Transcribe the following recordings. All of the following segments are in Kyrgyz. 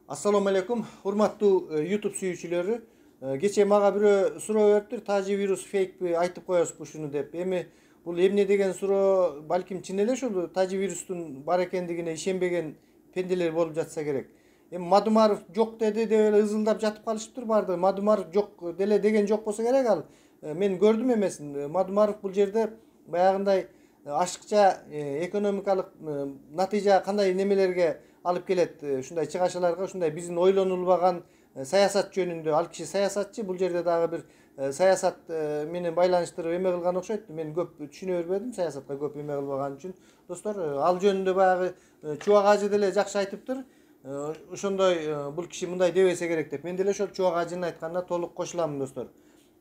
Assalamu alaikum, hurmatlı YouTube suyucuları. Geçe mağa bir suro öptür, taci virüs fake bir aytıp koyarız bu şunu dep. Emi bu emne degen suro balkim çineleş oldu. Taci virüstün bar ekendigine işenbegen pendeler bolup jatsa gerek. Madumarov jok dedi de öyle ızıldap jatıp kalıptır bardı. Madumarov jok dele degen jok bolsa gerek al. Men gördüm emesin. Madumarov bu jerde bayağınday aşıkça ekonomikalık natija kanday nemelerge alıp kelet. Şunday çıgaşalarga şunday bizin oylanılbagan sayasat jönündө al kişi sayasatçı bu jerde dagы bir sayasat meni байланыштырып эме кылган окшойт. Men көп түшүнө бербедим sayasatка көп эме кылбаган үчүн. Достор, ал жөнүндө баягы Чубак ажы деле жакшы айтыптыр. Ошондой бул киши мындай дебесе керек деп. Мен деле ошол Чубак ажынын айтканына толук кошулам, достор.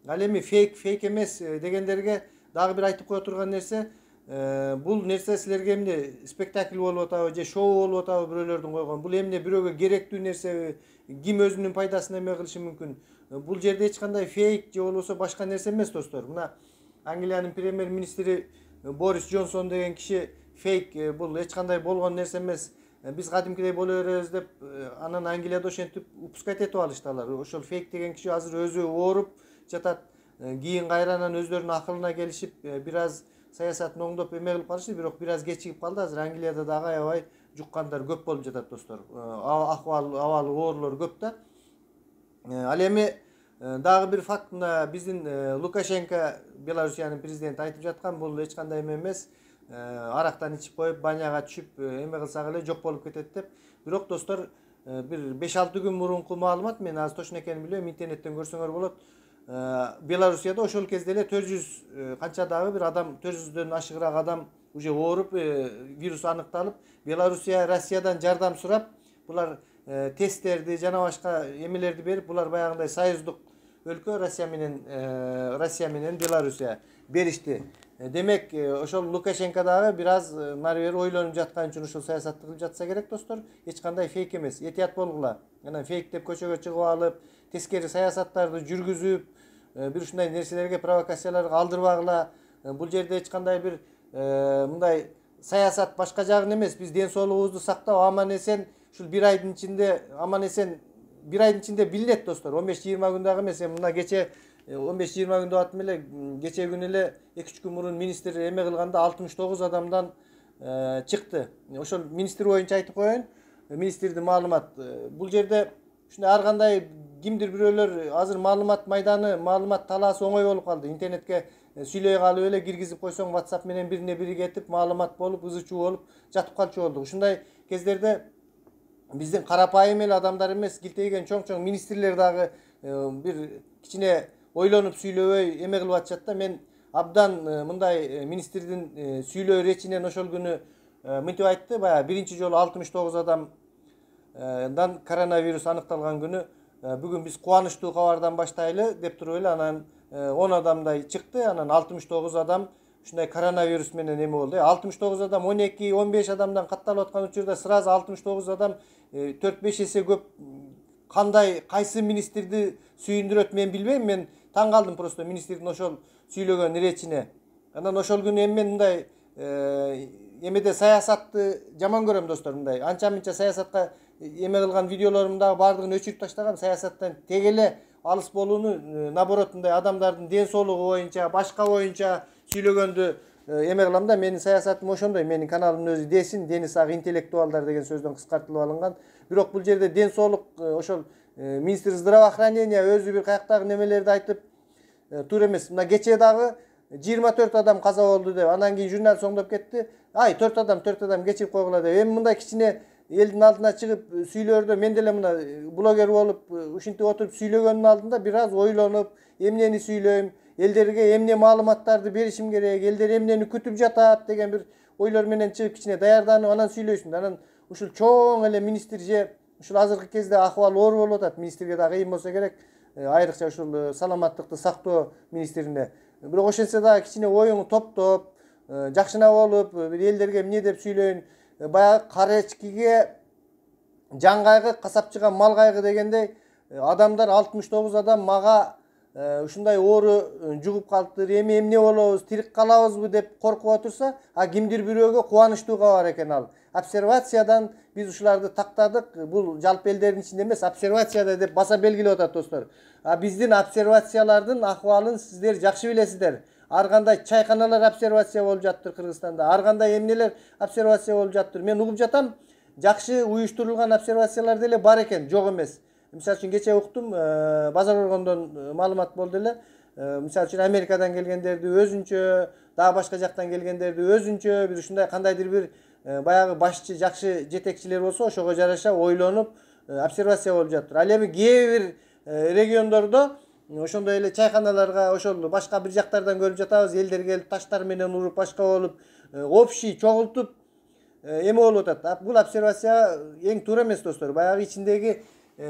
Ал эми фейк эмес дегендерге дагы бир айтып кое турган нерсе, бул нерсе силерге эмне спектакль болуп атабы же шоу болуп атабы бирөөлөрдүн койгон. Бул эмне бирөөгө керектүү нерсе, ким өзүнүн пайдасына эме кылышы мүмкүн. Бул жерде эч кандай фейк же болбосо башка нерсе эмес, достор. Мына Англиянын премьер министри Борис Джонсон деген киши фейк, бул эч кандай болгон нерсе эмес. Биз кадимкидей боло беребиз деп анан Англияда ошентип упускать этип алыштылар. Ошол фейк деген киши азыр өзү ооруп жатат. Кийин кайрадан өздөрүнүн акылына келишип бир аз саясатын оңдоп эме кылып калышты, бирок бир аз кечигип калды. Азыр Англияда дагы аябай жуккандар көп болуп жатат, достор. Абалы оорулор көп да. Ал эми дагы бир факт, мына биздин Лукашенко, Белоруссиянын президенти айтып жаткан, бул эч кандай эме эмес. Арактан ичип коюп, баняга түшүп эме кылсак эле жок болуп кетет деп. Бирок, достор, бир 5-6 күн мурунку маалымат, мен азыр точно экенин билбейм, интернеттен көрсөңөр болот. Белоруссияда ошол кезде эле 400 канча дагы бир адам, 400дөн ашыгыраак адам уже ооруп, вирус аныкталып, Белоруссия Россиядан жардам сурап, булар тесттерди жана башка эмелерди берип, булар баягындай союздук өлкө Россия менен Белоруссия беришти. Демек, ошол Лукашенко дагы бир аз нары бери ойлонуп жаткан үчүн ошол саясатты кылып жатса керек, достор. Эч кандай фейк эмес. Этият болгула. Анан фейк деп көчөгө чыгып алып, тескери саясаттарды жүргүзүп, бир ушундай нерселерге, провокацияларга алдырбагыла. Бул жерде эч кандай бир мындай саясат башка жагын эмес. Биз ден соолугубузду сактап, аман эсен ушул бир айдын ичинде, аман эсен бир айдын ичинде билет, достор. 15-20 күн дагы эмес. Мына кече 15-20 күн деп аттым эле, кече күнү эле 2-3 күн мурун министр эме кылганда 69 адамдан чыкты. Ошол министр боюнча айтып коеюн. Министрдин маалымат. Бул жерде ушундай ар кандай кимдир бирөөлөр азыр маалымат майданы, маалымат талаасы оңой болуп калды. Интернетке сүйлөй калып эле киргизип койсоң, WhatsApp менен бирине бири кетип, маалымат болуп, ызы чуу болуп жатып калчу болду. Ушундай кездерде биздин карапайым эле адамдар эмес, килтейген чоң-чоң министрлер дагы бир кичине ойлонуп сүйлөбөй эме кылып атышат да. Мен абдан мындай министрдин сүйлөө речинен ошол күнү мынтип айтты. Баягы биринчи жолу 69 адамдан коронавирус аныкталган күнү бүгүн биз кубанычтуу кабардан баштайлы деп туруп эле, анан 10 адамдай чыкты, анан 69 адам ушундай коронавирус менен эме болду. 69 адам 12-15 адамдан катталып аткан учурда сразу 69 адам 4-5 эсе көп. Кандай, кайсы министрди сүйүндүрөт мен билбейм. Мен таң калдым просто министрдин ошол сүйлөгөн речине. Анан ошол күнү мен мындай эмеде саясатты жаман көрөм, достор. Мындай анча-мынча саясатка эме кылган видеолорумдагы баардыгын өчүрүп таштагам. Саясаттан тег эле алыс болууну, наоборот, мындай адамдардын ден соолугу боюнча, башка боюнча сүйлөгөндү эме кылам да. Менин саясатым ошондой. Менин каналымдын өзү Десин, Денис Ак интеллектуалдар деген сөздөн кыскартылып алынган. Бирок бул жерде ден соолук, ошол министр здравоохранения өзү бир каяктагы немелерди айтып туура эмес. Мына кече дагы 24 адам каза болду деп, анан кийин журналист оңдоп кетти. Ай, 4 адам кечирип койгула деп. Эми мындай кичине элдин алдына чыгып сүйлөөрдө мен деле мына блогер болуп ушинтип отуруп сүйлөгөндүн алдында бир аз ойлонуп, эмнени сүйлөйм, элдерге эмне маалыматтарды беришим керек, элдер эмнени күтүп жатат деген бир ойлор менен чыгып кичине даярданып анан сүйлөйсүң. Анан ушул чоң эле министр же ушул азыркы кезде акыбал оор болуп атат. Министрге дагы кыйын болсо керек, айрыкча ушул саламаттыкты сактоо министрине. Бирок ошентсе дагы кичине оюңу топтоп, жакшына болуп, бир элдерге эмне деп сүйлөйүн. Баягы каречкиге жан кайгы, касапчыга мал кайгы дегендей, адамдар 69 адам мага ушундай оору жугуп калыптыр, эмне болобуз, тирик калабызбы деп коркуп отурса, кимдир бирөөгө кубанычтуу кабар экен ал. observasiyadan biz ушуларды тактадык. Бул жалпы элдердин ичинде эмес, обсервацияда деп баса белгилеп атат достор. Биздин обсервациялардын акыбалын сиздер жакшы билесиздер. Ар кандай чайканалар обсервация болуп жаттыр Кыргызстанда. Ар кандай эмнелер обсервация болуп жаттыр. Мен угуп жатам, жакшы уюштурулган обсервациялар деле бар экен, жок эмес. Мисалы үчүн кече уктум, Базар Оргондон маалымат болду эле. Мисалы үчүн Америкадан келгендерди өзүнчө, дагы башка жактан келгендерди өзүнчө бир ушундай кандайдыр бир баягы башчы, жакшы жетекчилер болсо, ошого жараша ойлонуп обсервация болуп жаттыр. Ал эми кээ бир региондордо ошондой эле чайканаларга, ошол башка бир жактардан көрүп жатабыз, элдер келип таштар менен уруп, башка болуп, общий чогултуп эме болуп атат. Бул обсервация эң туура эмес достор. Баягы ичиндеги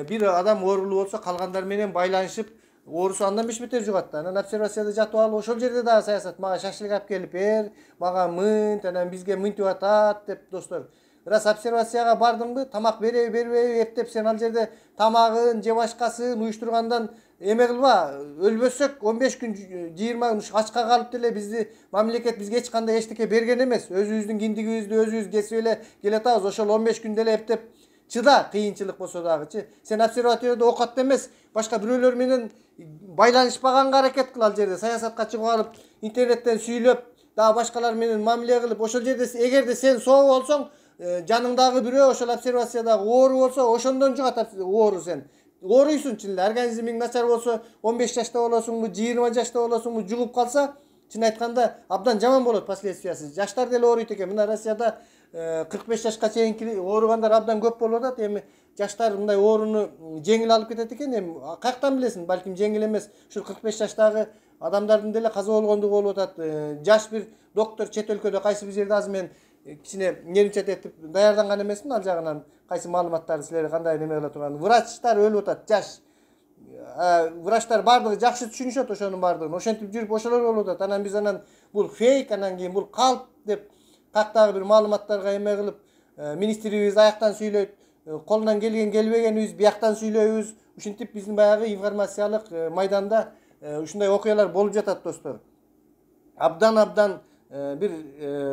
бир адам оорулуу болсо, калгандар менен байланышып, оорусу андан беш бетер жугат да. Анан обсервацияда жатып алып, ошол жерде дагы саясат мага шашлык алып келип бер, мага мынт, анан бизге мынтип атат деп достор. Раз обсервацияга бардыңбы, тамак береби, бербейби, эптеп сен ал жерде тамагын же башкасын уюштургандан эме кылба, өлбөсөк 15 күн 20 күн ачка калып деле бизди мамлекет бизге эч кандай эчтеке берген эмес. Өзүбүздүн киндигибизди өзүбүз кесип эле келатабыз. Ошол 15 күн деле эптеп чыда, кыйынчылык болсо дагычы. Сен обсерваторияда окат эмес, башка бирөөлөр менен байланышпаганга аракет кыл ал жерде. Саясатка чыгып алып, интернеттен сүйлөп, дагы башкалар менен мамиле кылып, ошол жерде эгерде сен соо болсоң, жаныңдагы бирөө ошол обсервациядагы оору болсо, ошондон жугат оору сен. Ооруйсуң чын эле. Организмиң начар болсо, 15 жашта болосуңбу, 20 жашта болосуңбу, жугуп калса, чын айтканда абдан жаман болот последствиясы. Жаштар деле ооруйт экен. Мына Россияда 45 жашка чейинки ооругандар абдан көп болуп атат. Эми жаштар мындай ооруну жеңил алып кетет экен. Эми каяктан билесиң? Балким жеңил эмес. Ушул 45 жаштагы адамдардын деле каза болгондугу болуп атат. Жаш бир доктор чет өлкөдө кайсы бир жерде азыр мен кичине нервничать этип даярданган эмесмин ал жагынан. Кайсы маалыматтарды силерге кандай неме кыла турган. Врачтар өлүп атат, жаш. Врачтар бардыгы жакшы түшүнүшөт ошонун бардыгын. Ошентип жүрүп ошолор болуп атат. Анан биз бул фейк, анан кийин бул калп деп каяктагы бир маалыматтарга эме кылып, министрибиз аяктан сүйлөйт, колунан келген келбегенибиз бияктан сүйлөйбүз. Ушинтип биздин баягы информациялык майданда ушундай окуялар болуп жатат достор. Абдан бир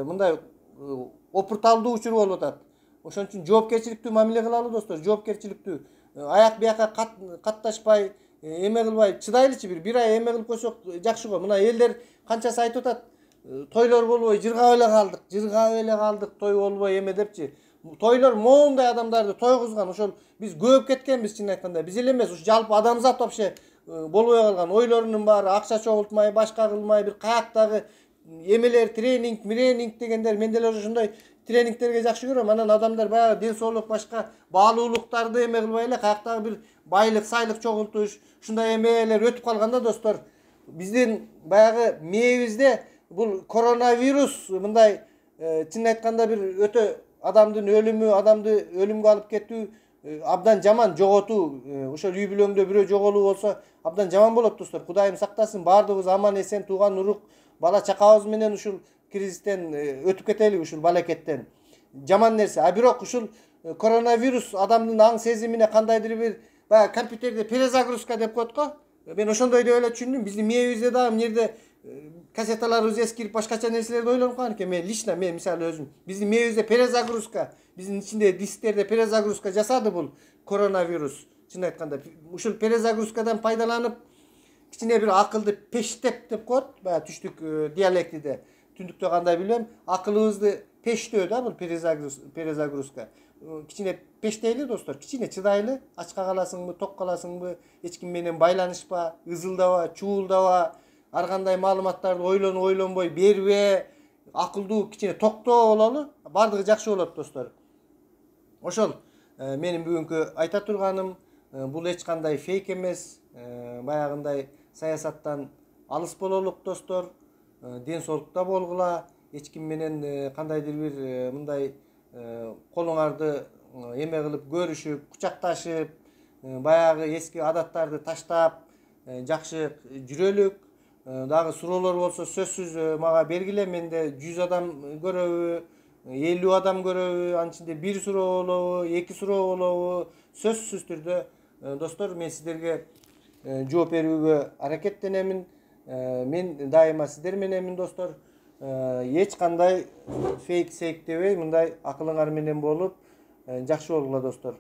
мындай опурталдуу учур болуп атат. Ошон үчүн жоопкерчиликтүү мамиле кылалы достор, жоопкерчиликтүү. Аяк бияка катташпай, эме кылбай, чыдайлычы бир ай эме кылып койсок жакшы го. Мына элдер канчасы айтып атат, тойлор болбой жыргап эле калдык, той болбой эме депчи. Тойлор моундай адамдарды тойгузган, ошол биз көбүп кеткенбиз чын айтканда. Биз эле эмес, ушу жалпы адамзат вообще болбой калган. Ойлорунун баары акча чогултмай, башка кылмай, бир каяктагы эмелер, тренинг дегендер, мен деле ошондой тренингтерге жакшы көрөм. Анан адамдар баягы ден соолук башка баалуулуктарды эме кылбай эле каяктагы бир байлык, сайлык чогултуш, ушундай эмелер өтүп калганда достор, биздин баягы мээбизде бул коронавирус мындай чын айтканда бир өтө адамдын өлүмү, адамды өлүмгө алып кетүү абдан жаман, жоготуу. Ошол үй бүлөңдө бирөө жоголуу болсо абдан жаман болот достор. Кудайым сактасын, баардыгыбыз аман эсен, тууган урук, бала чакабыз менен ушул кризистен өтүп кетели, ушул балекеттен. Жаман нерсе. А бирок ушул коронавирус адамдын аң сезимине кандайдыр бир баягы компьютерде перезагрузка деп коет го. Мен ошондой деп эле түшүндүм. Биздин мээбизде дагы эмне жерде кассеталарыбыз эскирип башкача нерселерди ойлонуп калган экен. Мен мисалы өзүм. Биздин мээбизде перезагрузка, биздин ичинде дисктерде перезагрузка жасады бул коронавирус. Чын айтканда, ушул перезагрузкадан пайдаланып кичине бир акылды пештеп деп коет, баягы түштүк диалектиде. Түндүктө кандай билем, акылыбызды пештөө да бул перезагрузка. Кичине пештейли достор, кичине чыдайлы, ачка каласыңбы, ток каласыңбы, эч ким менен байланышпа, ызылдаба, чуулдаба, ар кандай маалыматтарды ойлонбой бербе, акылдуу кичине токтоо бололу, бардыгы жакшы болот достор. Ошол менин бүгүнкү айта турганым, бул эч кандай фейк эмес, баягындай саясаттан алыс бололук достор, ден соолукта болгула, эч ким менен кандайдыр бир мындай колуңарды эме кылып көрүшүп, кучакташып, баягы эски адаттарды таштап, жакшы жүрөлүк. Дагы суроолор болсо сөзсүз мага бергиле. Менде 100 адам көрөбү, 50 адам көрөбү, анын ичинде 1 суроо болобу, 2 суроо болобу, сөзсүз түрдө достор мен сиздерге жооп берүүгө аракеттенемин. Мен дайыма сиздер мененмин достор. Эч кандай фейк сейктебей мындай акылыңар менен болуп жакшы болгула достор.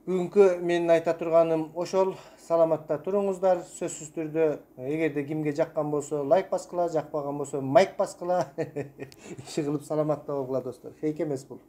Бүгүнкү менин айта турганым ошол. Саламатта туруңуздар. Сөзсүз түрдө эгерде кимге жаккан болсо лайк баскыла, жакпаган болсо майк баскыла. Иши кылып саламатта болгула достор. Фейк эмес бул.